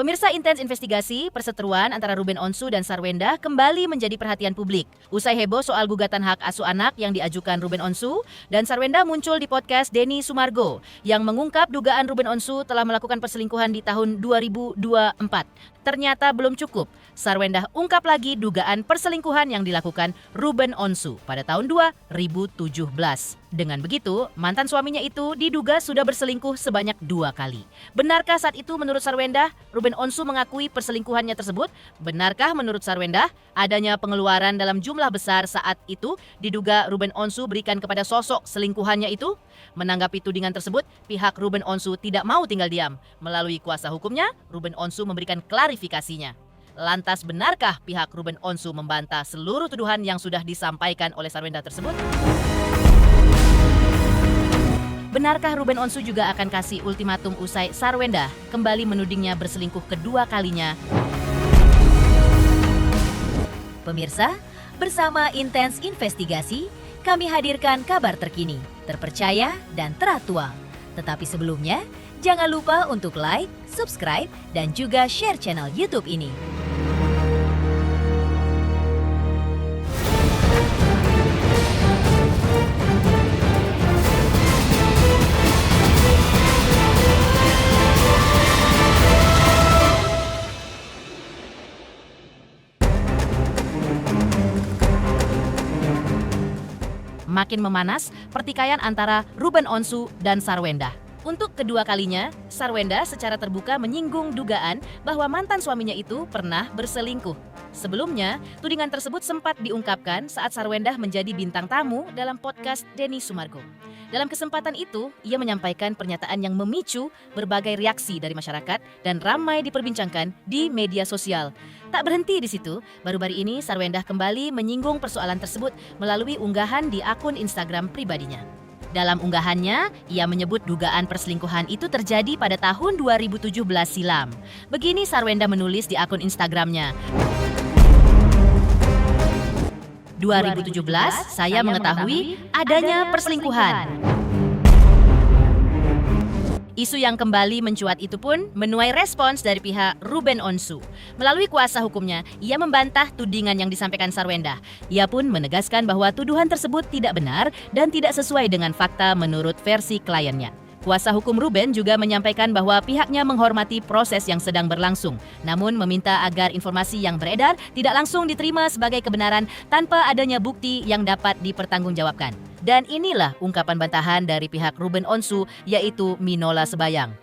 Pemirsa, intens investigasi perseteruan antara Ruben Onsu dan Sarwenda kembali menjadi perhatian publik. Usai heboh soal gugatan hak asuh anak yang diajukan Ruben Onsu, dan Sarwenda muncul di podcast Denny Sumargo yang mengungkap dugaan Ruben Onsu telah melakukan perselingkuhan di tahun 2024. Ternyata belum cukup. Sarwenda ungkap lagi dugaan perselingkuhan yang dilakukan Ruben Onsu pada tahun 2017. Dengan begitu, mantan suaminya itu diduga sudah berselingkuh sebanyak 2 kali. Benarkah saat itu menurut Sarwenda, Ruben Onsu mengakui perselingkuhannya tersebut? Benarkah menurut Sarwenda, adanya pengeluaran dalam jumlah besar saat itu diduga Ruben Onsu berikan kepada sosok selingkuhannya itu? Menanggapi tudingan tersebut, pihak Ruben Onsu tidak mau tinggal diam. Melalui kuasa hukumnya, Ruben Onsu memberikan klarifikasinya. Lantas benarkah pihak Ruben Onsu membantah seluruh tuduhan yang sudah disampaikan oleh Sarwenda tersebut? Benarkah Ruben Onsu juga akan kasih ultimatum usai Sarwenda kembali menudingnya berselingkuh kedua kalinya? Pemirsa, bersama Intens Investigasi, kami hadirkan kabar terkini, terpercaya, dan teraktual. Tetapi sebelumnya, jangan lupa untuk like, subscribe, dan juga share channel YouTube ini. Makin memanas pertikaian antara Ruben Onsu dan Sarwenda. Untuk kedua kalinya, Sarwenda secara terbuka menyinggung dugaan bahwa mantan suaminya itu pernah berselingkuh. Sebelumnya, tudingan tersebut sempat diungkapkan saat Sarwenda menjadi bintang tamu dalam podcast Denny Sumargo. Dalam kesempatan itu, ia menyampaikan pernyataan yang memicu berbagai reaksi dari masyarakat dan ramai diperbincangkan di media sosial. Tak berhenti di situ, baru-baru ini Sarwenda kembali menyinggung persoalan tersebut melalui unggahan di akun Instagram pribadinya. Dalam unggahannya, ia menyebut dugaan perselingkuhan itu terjadi pada tahun 2017 silam. Begini Sarwenda menulis di akun Instagramnya. 2017, saya mengetahui adanya perselingkuhan. Isu yang kembali mencuat itu pun menuai respons dari pihak Ruben Onsu. Melalui kuasa hukumnya, ia membantah tudingan yang disampaikan Sarwenda. Ia pun menegaskan bahwa tuduhan tersebut tidak benar dan tidak sesuai dengan fakta menurut versi kliennya. Kuasa hukum Ruben juga menyampaikan bahwa pihaknya menghormati proses yang sedang berlangsung, namun meminta agar informasi yang beredar tidak langsung diterima sebagai kebenaran tanpa adanya bukti yang dapat dipertanggungjawabkan. Dan inilah ungkapan bantahan dari pihak Ruben Onsu, yaitu Minola Sebayang.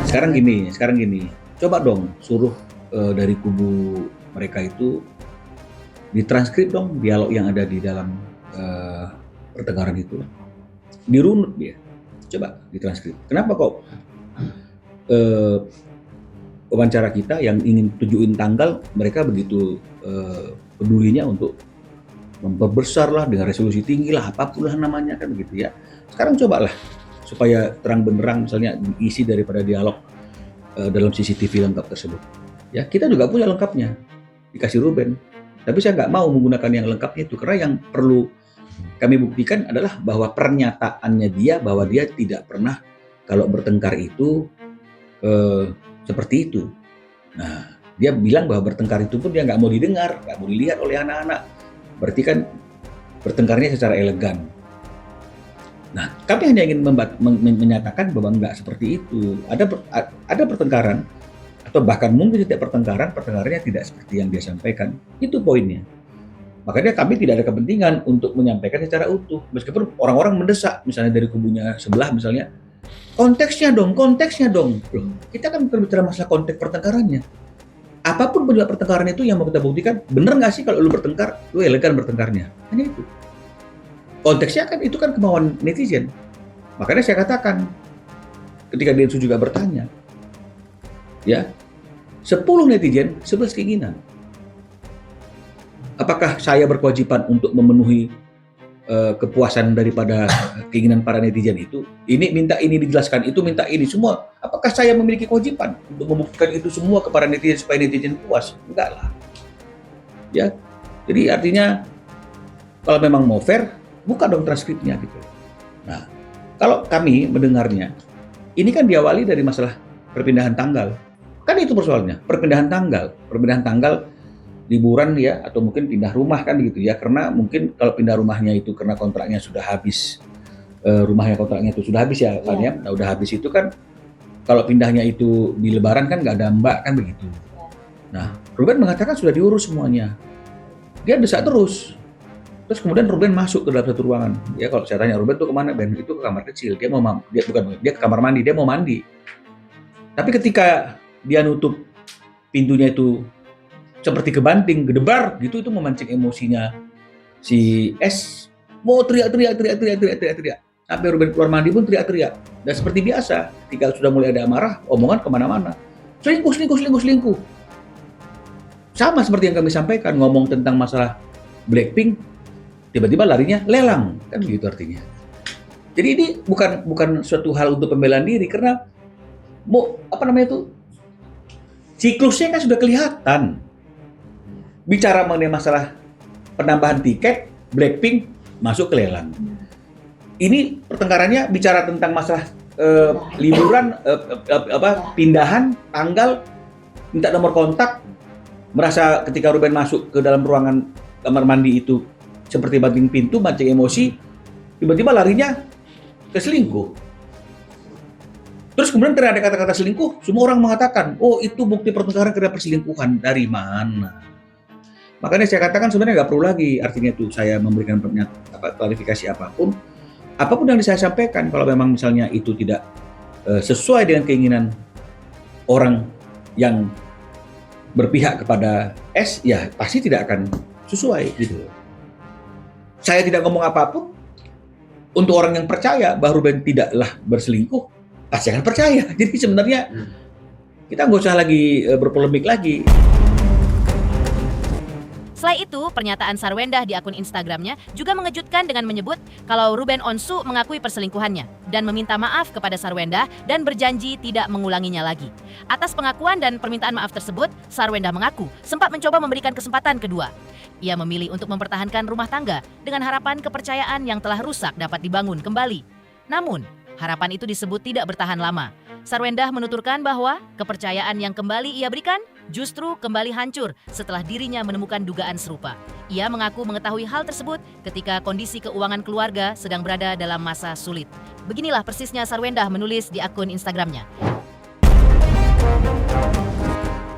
Sekarang gini, coba dong suruh dari kubu mereka itu ditranskrip dong dialog yang ada di dalam pertengkaran itu, dirunut dia, coba ditranskrip. Kenapa kok wawancara kita yang ingin tujuin tanggal mereka begitu pedulinya untuk memperbesar lah dengan resolusi tinggi lah, apapun lah namanya kan begitu ya. Sekarang cobalah supaya terang benderang misalnya isi daripada dialog dalam CCTV lengkap tersebut. Ya kita juga punya lengkapnya, dikasih Ruben. Tapi saya nggak mau menggunakan yang lengkapnya itu, karena yang perlu kami buktikan adalah bahwa pernyataannya dia, bahwa dia tidak pernah kalau bertengkar itu seperti itu. Nah, dia bilang bahwa bertengkar itu pun dia nggak mau didengar, nggak mau dilihat oleh anak-anak. Berarti kan bertengkarnya secara elegan. Nah, kami hanya ingin menyatakan bahwa nggak seperti itu. Ada pertengkaran, atau bahkan mungkin setiap pertengkarannya tidak seperti yang dia sampaikan. Itu poinnya. Makanya kami tidak ada kepentingan untuk menyampaikan secara utuh. Meskipun orang-orang mendesak, misalnya dari kubunya sebelah misalnya, konteksnya dong. Loh, kita kan berbicara masalah konteks pertengkarannya. Apapun penyebab pertengkaran itu yang mau kita buktikan, bener nggak sih kalau lu bertengkar, lu elegan bertengkarnya. Hanya itu. Konteksnya kan itu kan kemauan netizen. Makanya saya katakan, ketika Densu juga bertanya, ya, 10 netizen, 11 keinginan. Apakah saya berkewajiban untuk memenuhi kepuasan daripada keinginan para netizen itu? Ini minta ini dijelaskan, itu minta ini semua. Apakah saya memiliki kewajiban untuk membuktikan itu semua kepada netizen supaya netizen puas? Enggak lah. Ya. Jadi artinya kalau memang mau fair, Buka dong transkripnya gitu. Nah, kalau kami mendengarnya, ini kan diawali dari masalah perpindahan tanggal. Kan itu persoalannya, perpindahan tanggal liburan ya, atau mungkin pindah rumah kan gitu ya, karena mungkin kalau pindah rumahnya itu karena kontraknya sudah habis, kontraknya itu sudah habis ya kan ya. Nah, udah habis itu kan kalau pindahnya itu di lebaran kan nggak ada mbak kan begitu. Nah, Ruben mengatakan sudah diurus semuanya. Dia desak terus. Terus kemudian Ruben masuk ke dalam satu ruangan. Ya kalau saya tanya Ruben tuh kemana? Ben itu ke kamar kecil. Dia ke kamar mandi. Dia mau mandi. Tapi ketika dia nutup pintunya itu seperti kebanting, gedebar gitu, itu memancing emosinya si S. Mau teriak. Sampai Ruben keluar mandi pun teriak-teriak. Dan seperti biasa, ketika sudah mulai ada amarah, omongan kemana-mana. Selingkuh. Sama seperti yang kami sampaikan, ngomong tentang masalah Blackpink, tiba-tiba larinya lelang, kan gitu artinya. Jadi ini bukan suatu hal untuk pembelaan diri, karena siklusnya kan sudah kelihatan. Bicara mengenai masalah penambahan tiket, Blackpink masuk ke lelang. Ini pertengkarannya bicara tentang masalah liburan, pindahan tanggal, minta nomor kontak, merasa ketika Ruben masuk ke dalam ruangan kamar mandi itu seperti banting pintu, mancing emosi, tiba-tiba larinya ke selingkuh. Terus kemudian karena ada kata-kata selingkuh, semua orang mengatakan, oh itu bukti pertengkaran karena perselingkuhan. Dari mana? Makanya saya katakan sebenarnya nggak perlu lagi artinya itu saya memberikan klarifikasi apapun yang saya sampaikan, kalau memang misalnya itu tidak sesuai dengan keinginan orang yang berpihak kepada S, ya pasti tidak akan sesuai gitu. Saya tidak ngomong apapun, untuk orang yang percaya bahwa Ruben tidaklah berselingkuh, pasti akan percaya. Jadi sebenarnya kita nggak usah lagi berpolemik lagi. Setelah itu, pernyataan Sarwendah di akun Instagramnya juga mengejutkan dengan menyebut kalau Ruben Onsu mengakui perselingkuhannya dan meminta maaf kepada Sarwendah dan berjanji tidak mengulanginya lagi. Atas pengakuan dan permintaan maaf tersebut, Sarwendah mengaku sempat mencoba memberikan kesempatan kedua. Ia memilih untuk mempertahankan rumah tangga dengan harapan kepercayaan yang telah rusak dapat dibangun kembali. Namun, harapan itu disebut tidak bertahan lama. Sarwendah menuturkan bahwa kepercayaan yang kembali ia berikan justru kembali hancur setelah dirinya menemukan dugaan serupa. Ia mengaku mengetahui hal tersebut ketika kondisi keuangan keluarga sedang berada dalam masa sulit. Beginilah persisnya Sarwendah menulis di akun Instagramnya.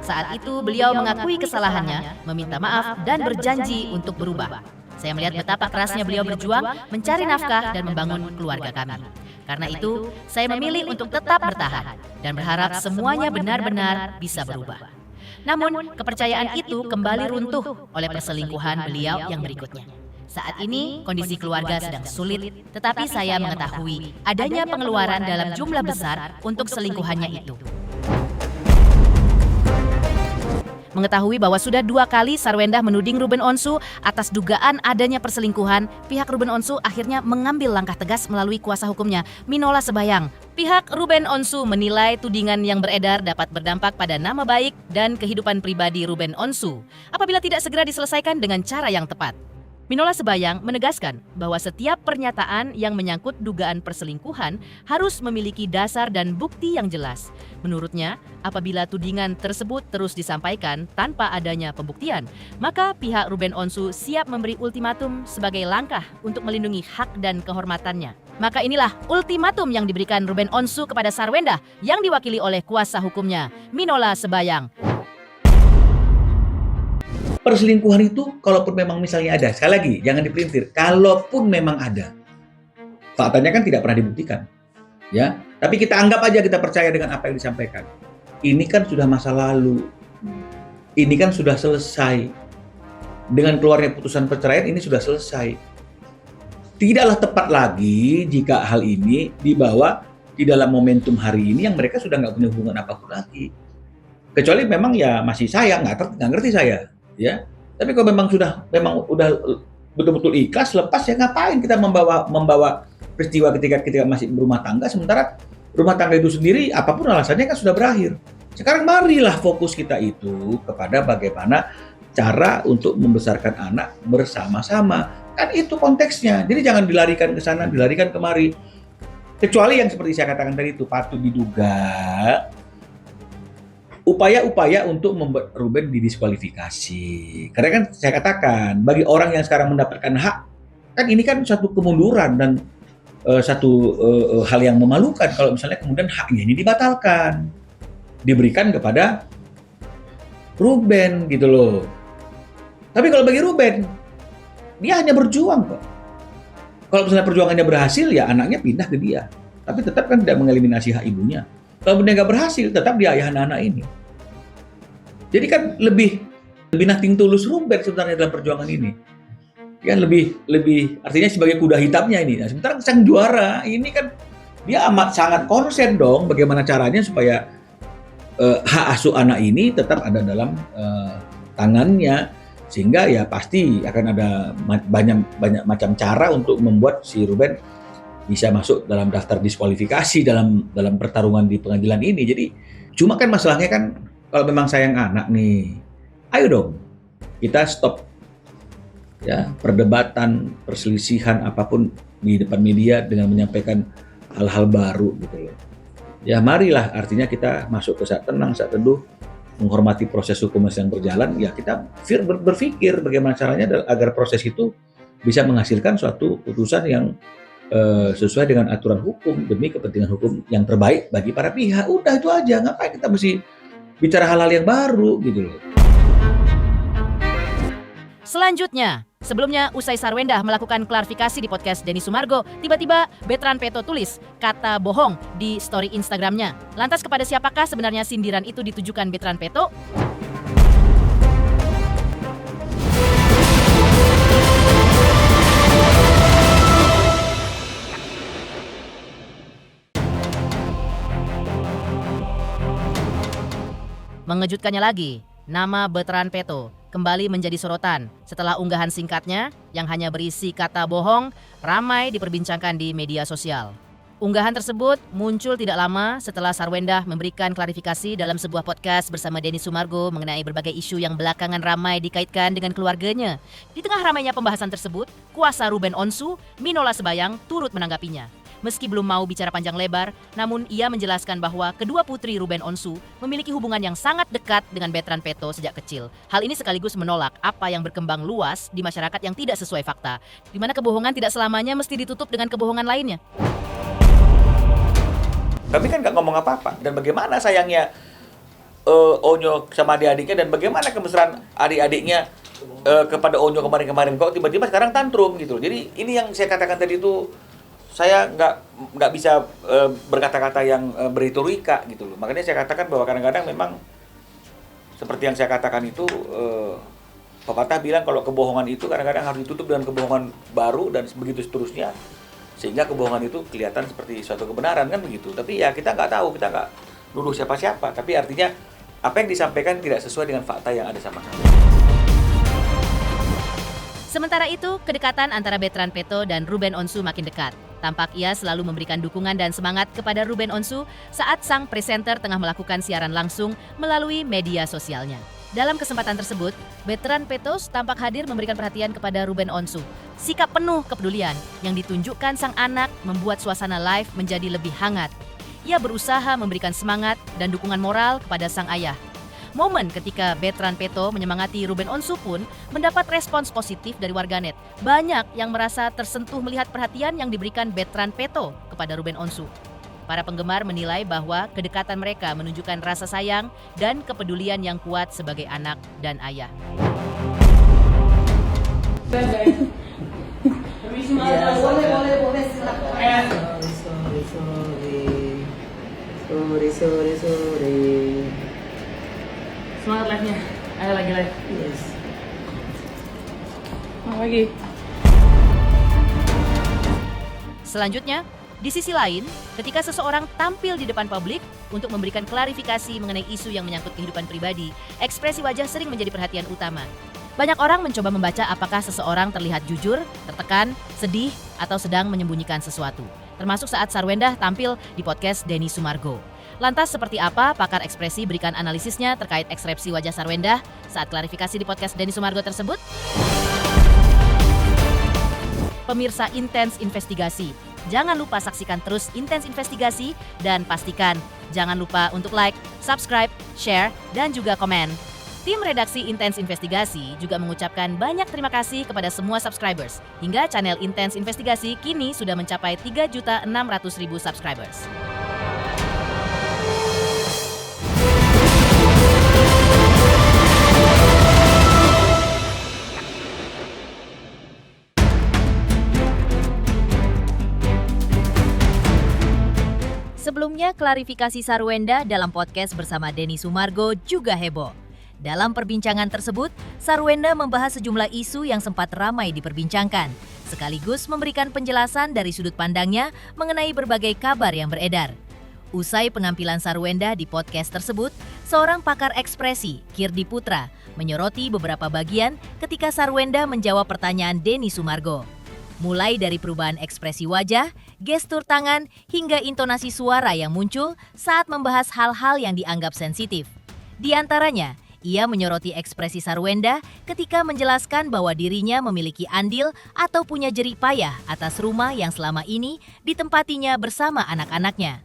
Saat itu beliau mengakui kesalahannya, meminta maaf dan berjanji untuk berubah. Saya melihat betapa kerasnya beliau berjuang mencari nafkah dan membangun keluarga kami. Karena itu, saya memilih untuk tetap bertahan dan berharap semuanya benar-benar bisa berubah. Namun, kepercayaan itu kembali runtuh oleh perselingkuhan beliau yang berikutnya. Saat ini, kondisi keluarga sedang sulit, tetapi saya mengetahui adanya pengeluaran dalam jumlah besar untuk selingkuhannya itu. Mengetahui bahwa sudah 2 kali Sarwendah menuding Ruben Onsu atas dugaan adanya perselingkuhan, pihak Ruben Onsu akhirnya mengambil langkah tegas melalui kuasa hukumnya, Minola Sebayang. Pihak Ruben Onsu menilai tudingan yang beredar dapat berdampak pada nama baik dan kehidupan pribadi Ruben Onsu apabila tidak segera diselesaikan dengan cara yang tepat. Minola Sebayang menegaskan bahwa setiap pernyataan yang menyangkut dugaan perselingkuhan harus memiliki dasar dan bukti yang jelas. Menurutnya, apabila tudingan tersebut terus disampaikan tanpa adanya pembuktian, maka pihak Ruben Onsu siap memberi ultimatum sebagai langkah untuk melindungi hak dan kehormatannya. Maka inilah ultimatum yang diberikan Ruben Onsu kepada Sarwendah yang diwakili oleh kuasa hukumnya, Minola Sebayang. Perselingkuhan itu kalaupun memang misalnya ada, sekali lagi jangan dipelintir, kalaupun memang ada, faktanya kan tidak pernah dibuktikan, ya. Tapi kita anggap aja, kita percaya dengan apa yang disampaikan. Ini kan sudah masa lalu, ini kan sudah selesai. Dengan keluarnya putusan perceraian ini sudah selesai. Tidaklah tepat lagi jika hal ini dibawa di dalam momentum hari ini yang mereka sudah nggak punya hubungan apapun lagi. Kecuali memang ya masih sayang, nggak ngerti saya. Ya, tapi kalau memang udah betul-betul ikhlas, lepas ya ngapain kita membawa peristiwa ketika masih berumah tangga, sementara rumah tangga itu sendiri apapun alasannya kan sudah berakhir. Sekarang marilah fokus kita itu kepada bagaimana cara untuk membesarkan anak bersama-sama, Kan itu konteksnya. Jadi jangan dilarikan ke sana, dilarikan kemari. Kecuali yang seperti saya katakan tadi itu patut diduga upaya-upaya untuk membuat Ruben didiskualifikasi. Karena kan saya katakan bagi orang yang sekarang mendapatkan hak, kan ini kan satu kemunduran dan satu hal yang memalukan kalau misalnya kemudian haknya ini dibatalkan, diberikan kepada Ruben gitu loh. Tapi kalau bagi Ruben, dia hanya berjuang kok. Kalau misalnya perjuangannya berhasil, ya anaknya pindah ke dia. Tapi tetap kan tidak mengeliminasi hak ibunya. Kalau benar nggak berhasil, tetap dia ayah anak-anak ini. Jadi kan lebih nothing tulus Ruben sebenarnya dalam perjuangan ini. Kan lebih artinya sebagai kuda hitamnya ini. Nah, sementara sang juara ini kan dia amat sangat konsen dong bagaimana caranya supaya hak asuh anak ini tetap ada dalam tangannya. Sehingga ya pasti akan ada banyak macam cara untuk membuat si Ruben bisa masuk dalam daftar diskualifikasi dalam pertarungan di pengadilan ini. Jadi cuma kan masalahnya kan kalau memang sayang anak nih, ayo dong kita stop ya perdebatan, perselisihan apapun di depan media dengan menyampaikan hal-hal baru gitu loh. Ya marilah artinya kita masuk ke saat tenang, saat teduh, menghormati proses hukum yang berjalan, ya kita berpikir bagaimana caranya agar proses itu bisa menghasilkan suatu putusan yang sesuai dengan aturan hukum demi kepentingan hukum yang terbaik bagi para pihak. Udah itu aja, ngapain kita mesti bicara hal-hal yang baru gitu loh. Selanjutnya, sebelumnya usai Sarwenda melakukan klarifikasi di podcast Denny Sumargo, tiba-tiba Betran Peto tulis kata bohong di story Instagramnya. Lantas kepada siapakah sebenarnya sindiran itu ditujukan Betran Peto? Mengejutkannya lagi, nama Betran Peto kembali menjadi sorotan setelah unggahan singkatnya yang hanya berisi kata bohong ramai diperbincangkan di media sosial. Unggahan tersebut muncul tidak lama setelah Sarwenda memberikan klarifikasi dalam sebuah podcast bersama Denny Sumargo mengenai berbagai isu yang belakangan ramai dikaitkan dengan keluarganya. Di tengah ramainya pembahasan tersebut, kuasa Ruben Onsu, Minola Sebayang, turut menanggapinya. Meski belum mau bicara panjang lebar, namun ia menjelaskan bahwa kedua putri Ruben Onsu memiliki hubungan yang sangat dekat dengan Betran Peto sejak kecil. Hal ini sekaligus menolak apa yang berkembang luas di masyarakat yang tidak sesuai fakta, di mana kebohongan tidak selamanya mesti ditutup dengan kebohongan lainnya. Kami kan nggak ngomong apa-apa. Dan bagaimana sayangnya Onyo sama adik-adiknya dan bagaimana kemesraan adik-adiknya kepada Onyo kemarin-kemarin kok tiba-tiba sekarang tantrum gitu. Jadi ini yang saya katakan tadi itu saya nggak bisa berkata-kata yang berretorika gitu loh. Makanya saya katakan bahwa kadang-kadang memang seperti yang saya katakan itu pepatah bilang kalau kebohongan itu kadang-kadang harus ditutup dengan kebohongan baru dan begitu seterusnya. Sehingga kebohongan itu kelihatan seperti suatu kebenaran kan begitu. Tapi ya kita nggak tahu, kita nggak nuduh siapa-siapa. Tapi artinya apa yang disampaikan tidak sesuai dengan fakta yang ada sama kami. Sementara itu, kedekatan antara Betran Peto dan Ruben Onsu makin dekat. Tampak ia selalu memberikan dukungan dan semangat kepada Ruben Onsu saat sang presenter tengah melakukan siaran langsung melalui media sosialnya. Dalam kesempatan tersebut, Betran Peto tampak hadir memberikan perhatian kepada Ruben Onsu. Sikap penuh kepedulian yang ditunjukkan sang anak membuat suasana live menjadi lebih hangat. Ia berusaha memberikan semangat dan dukungan moral kepada sang ayah. Momen ketika Betran Peto menyemangati Ruben Onsu pun mendapat respons positif dari warganet. Banyak yang merasa tersentuh melihat perhatian yang diberikan Betran Peto kepada Ruben Onsu. Para penggemar menilai bahwa kedekatan mereka menunjukkan rasa sayang dan kepedulian yang kuat sebagai anak dan ayah. Sorry. Semangat live-nya. Ayo lagi live. Yes. Mau lagi. Selanjutnya, di sisi lain, ketika seseorang tampil di depan publik untuk memberikan klarifikasi mengenai isu yang menyangkut kehidupan pribadi, ekspresi wajah sering menjadi perhatian utama. Banyak orang mencoba membaca apakah seseorang terlihat jujur, tertekan, sedih, atau sedang menyembunyikan sesuatu. Termasuk saat Sarwenda tampil di podcast Denny Sumargo. Lantas seperti apa pakar ekspresi berikan analisisnya terkait ekspresi wajah Sarwenda saat klarifikasi di podcast Denny Sumargo tersebut? Pemirsa Intens Investigasi, jangan lupa saksikan terus Intens Investigasi dan pastikan jangan lupa untuk like, subscribe, share, dan juga komen. Tim redaksi Intens Investigasi juga mengucapkan banyak terima kasih kepada semua subscribers. Hingga channel Intens Investigasi kini sudah mencapai 3.600.000 subscribers. Sebelumnya, klarifikasi Sarwenda dalam podcast bersama Denny Sumargo juga heboh. Dalam perbincangan tersebut, Sarwenda membahas sejumlah isu yang sempat ramai diperbincangkan, sekaligus memberikan penjelasan dari sudut pandangnya mengenai berbagai kabar yang beredar. Usai penampilan Sarwenda di podcast tersebut, seorang pakar ekspresi, Kirdi Putra, menyoroti beberapa bagian ketika Sarwenda menjawab pertanyaan Denny Sumargo. Mulai dari perubahan ekspresi wajah, gestur tangan, hingga intonasi suara yang muncul saat membahas hal-hal yang dianggap sensitif. Di antaranya, ia menyoroti ekspresi Sarwenda ketika menjelaskan bahwa dirinya memiliki andil atau punya jerih payah atas rumah yang selama ini ditempatinya bersama anak-anaknya.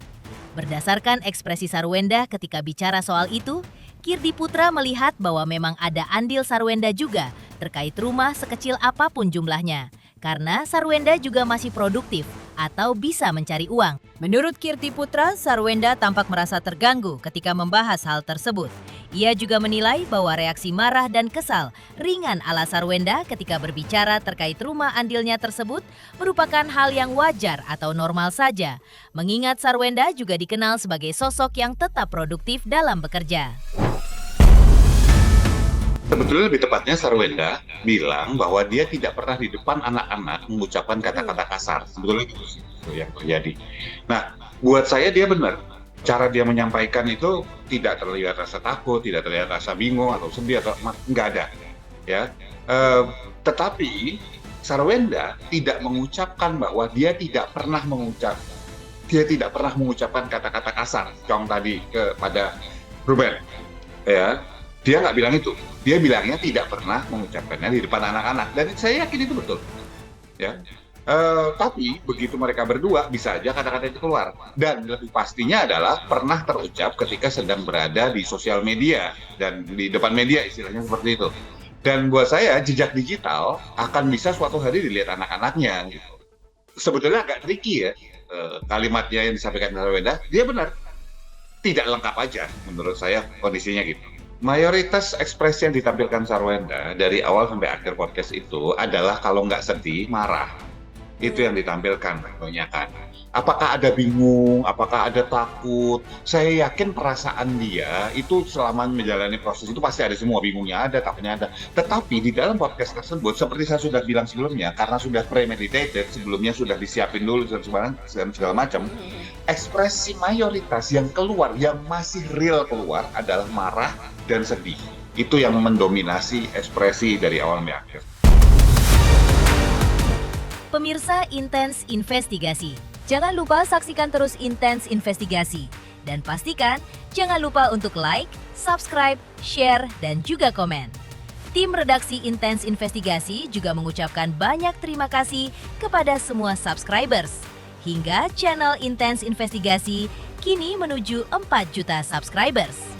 Berdasarkan ekspresi Sarwenda ketika bicara soal itu, Kirdi Putra melihat bahwa memang ada andil Sarwenda juga terkait rumah sekecil apapun jumlahnya, karena Sarwenda juga masih produktif atau bisa mencari uang. Menurut Kirdi Putra, Sarwenda tampak merasa terganggu ketika membahas hal tersebut. Ia juga menilai bahwa reaksi marah dan kesal ringan ala Sarwenda ketika berbicara terkait rumah andilnya tersebut merupakan hal yang wajar atau normal saja, mengingat Sarwenda juga dikenal sebagai sosok yang tetap produktif dalam bekerja. Sebetulnya lebih tepatnya Sarwenda bilang bahwa dia tidak pernah di depan anak-anak mengucapkan kata-kata kasar. Sebetulnya itu sih yang terjadi. Nah, buat saya dia benar. Cara dia menyampaikan itu tidak terlihat rasa takut, tidak terlihat rasa bingung atau sedih atau nggak ada. Ya, tetapi Sarwenda tidak mengucapkan bahwa dia tidak pernah mengucapkan kata-kata kasar. Contoh tadi kepada Ruben, ya. Dia nggak bilang itu, dia bilangnya tidak pernah mengucapkannya di depan anak-anak, dan saya yakin itu betul. Ya, tapi begitu mereka berdua bisa aja kata-kata itu keluar, dan lebih pastinya adalah pernah terucap ketika sedang berada di sosial media dan di depan media, istilahnya seperti itu. Dan buat saya jejak digital akan bisa suatu hari dilihat anak-anaknya. Gitu. Sebetulnya agak tricky ya kalimatnya yang disampaikan Sarwenda, dia benar tidak lengkap aja menurut saya kondisinya gitu. Mayoritas ekspresi yang ditampilkan Sarwenda dari awal sampai akhir podcast itu adalah kalau nggak sedih, marah. Itu yang ditampilkan, kebanyakan. Apakah ada bingung, apakah ada takut? Saya yakin perasaan dia itu selama menjalani proses itu pasti ada semua, bingungnya ada, takutnya ada. Tetapi di dalam podcast tersebut, seperti saya sudah bilang sebelumnya, karena sudah premeditated, sebelumnya sudah disiapin dulu dan segala macam, ekspresi mayoritas yang keluar, yang masih real keluar adalah marah dan sedih. Itu yang mendominasi ekspresi dari awal sampai akhir. Pemirsa Intens Investigasi, jangan lupa saksikan terus Intens Investigasi. Dan pastikan jangan lupa untuk like, subscribe, share, dan juga komen. Tim redaksi Intens Investigasi juga mengucapkan banyak terima kasih kepada semua subscribers. Hingga channel Intens Investigasi kini menuju 4 juta subscribers.